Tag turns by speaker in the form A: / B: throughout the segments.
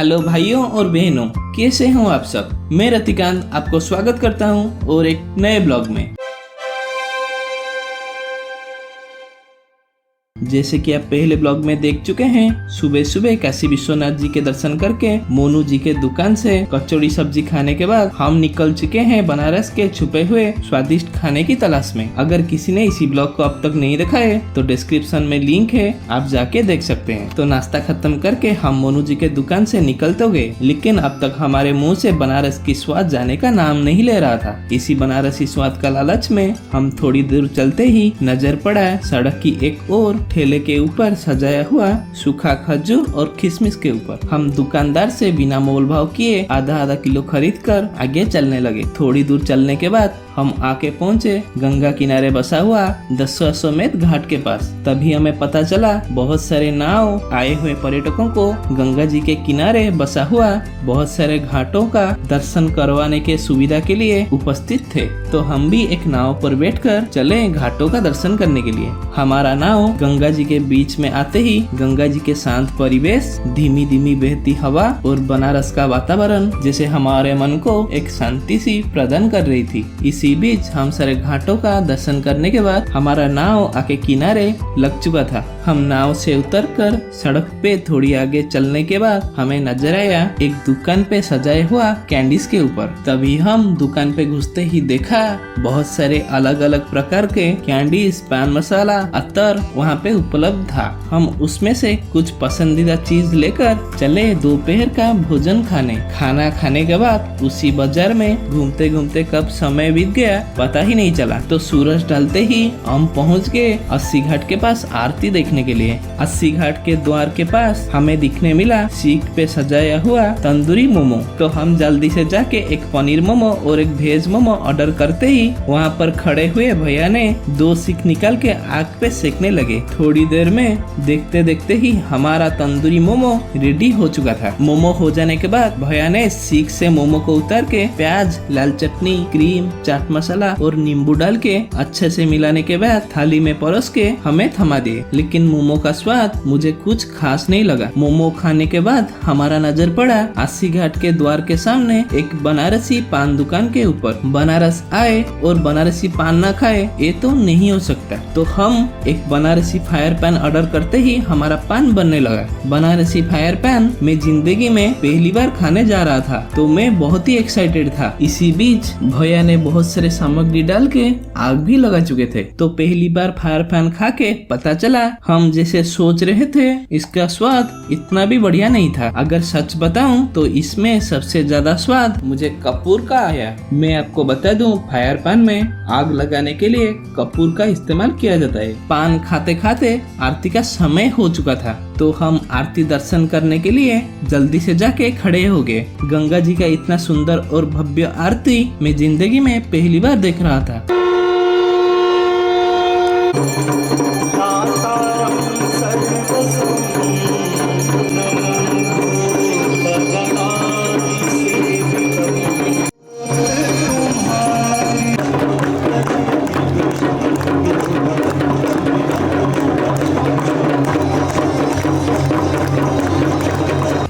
A: Hello भाइयों और बहनों, कैसे हो आप सब। मैं रतिकांत आपको स्वागत करता हूं और एक नए ब्लॉग में। जैसे कि आप पहले ब्लॉग में देख चुके हैं, सुबह सुबह काशी विश्वनाथ जी के दर्शन करके मोनू जी के दुकान से कचौड़ी सब्जी खाने के बाद हम निकल चुके हैं बनारस के छुपे हुए स्वादिष्ट खाने की तलाश में। अगर किसी ने इसी ब्लॉग को अब तक नहीं देखा है तो डिस्क्रिप्शन में लिंक है, आप जाके देख सकते हैं। तो नाश्ता खत्म करके हम मोनू जी के दुकान से निकल तो गए, लेकिन अब तक हमारे मुँह से बनारस की स्वाद जाने का नाम नहीं ले रहा था। इसी बनारसी स्वाद का लालच में हम थोड़ी दूर चलते ही नजर पड़ा सड़क की एक ओर ठेले के ऊपर सजाया हुआ सूखा खजूर और किशमिश के ऊपर। हम दुकानदार से बिना मोल भाव किए आधा किलो खरीद कर आगे चलने लगे। थोड़ी दूर चलने के बाद हम आके पहुँचे गंगा किनारे बसा हुआ दशाश्वमेध घाट के पास। तभी हमें पता चला बहुत सारे नाव आए हुए पर्यटकों को गंगा जी के किनारे बसा हुआ बहुत सारे घाटों का दर्शन करवाने के सुविधा के लिए उपस्थित थे। तो हम भी एक नाव पर बैठकर चले घाटों का दर्शन करने के लिए। हमारा नाव गंगा जी के बीच में आते ही गंगा जी के शांत परिवेश, धीमी धीमी बहती हवा और बनारस का वातावरण जैसे हमारे मन को एक शांति सी प्रदान कर रही थी। इसी बीच हम सारे घाटों का दर्शन करने के बाद हमारा नाव आके किनारे लग चुका था। हम नाव से उतरकर सड़क पे थोड़ी आगे चलने के बाद हमें नजर आया एक दुकान पे सजाए हुआ कैंडीज के ऊपर। तभी हम दुकान पे घुसते ही देखा बहुत सारे अलग अलग प्रकार के कैंडीज, पान मसाला, अत्तर वहाँ पे उपलब्ध था। हम उसमें से कुछ पसंदीदा चीज लेकर चले दोपहर का भोजन खाने। खाना खाने के बाद उसी बाजार में घूमते घूमते कब समय बीत गया पता ही नहीं चला। तो सूरज ढलते ही हम पहुँच गए 80 घाट के पास आरती देखने के लिए। 80 घाट के द्वार के पास हमें दिखने मिला सीख पे सजाया हुआ तंदूरी मोमो। तो हम जल्दी से जाके एक पनीर मोमो और एक वेज मोमो ऑर्डर करते ही वहाँ पर खड़े हुए भैया ने 2 सीख निकाल के आग पे सेकने लगे। थोड़ी देर में देखते देखते ही हमारा तंदूरी मोमो रेडी हो चुका था। मोमो हो जाने के बाद भैया ने सीख से मोमो को उतार के प्याज, लाल चटनी, क्रीम, चाट मसाला और नींबू डाल के अच्छे से मिलाने के बाद थाली में परोस के हमें थमा दिए। लेकिन मोमो का स्वाद मुझे कुछ खास नहीं लगा। मोमो खाने के बाद हमारा नजर पड़ा 80 घाट के द्वार के सामने एक बनारसी पान दुकान के ऊपर। बनारस आए और बनारसी पान न खाए ये तो नहीं हो सकता। तो हम एक बनारसी फायर पैन ऑर्डर करते ही हमारा पान बनने लगा। बनारसी फायर पैन मैं जिंदगी में पहली बार खाने जा रहा था, तो मैं बहुत ही एक्साइटेड था। इसी बीच भैया ने बहुत सारे सामग्री डाल के आग भी लगा चुके थे। तो पहली बार फायर पैन खा के पता चला हम जैसे सोच रहे थे इसका स्वाद इतना भी बढ़िया नहीं था। अगर सच बताऊं तो इसमें सबसे ज्यादा स्वाद मुझे कपूर का आया। मैं आपको बता दूं, फायर पैन में आग लगाने के लिए कपूर का इस्तेमाल किया जाता है। पान खाते खाते आरती का समय हो चुका था, तो हम आरती दर्शन करने के लिए जल्दी से जाके खड़े हो गए। गंगा जी का इतना सुंदर और भव्य आरती मैं जिंदगी में पहली बार देख रहा था।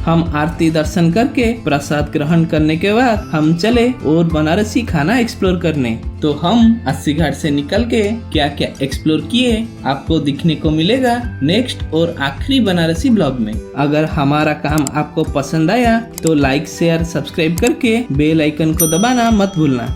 A: हम आरती दर्शन करके प्रसाद ग्रहण करने के बाद हम चले और बनारसी खाना एक्सप्लोर करने। तो हम 80 घाट से निकल के क्या क्या एक्सप्लोर किए आपको दिखने को मिलेगा नेक्स्ट और आखिरी बनारसी ब्लॉग में। अगर हमारा काम आपको पसंद आया तो लाइक, शेयर, सब्सक्राइब करके बेल आइकन को दबाना मत भूलना।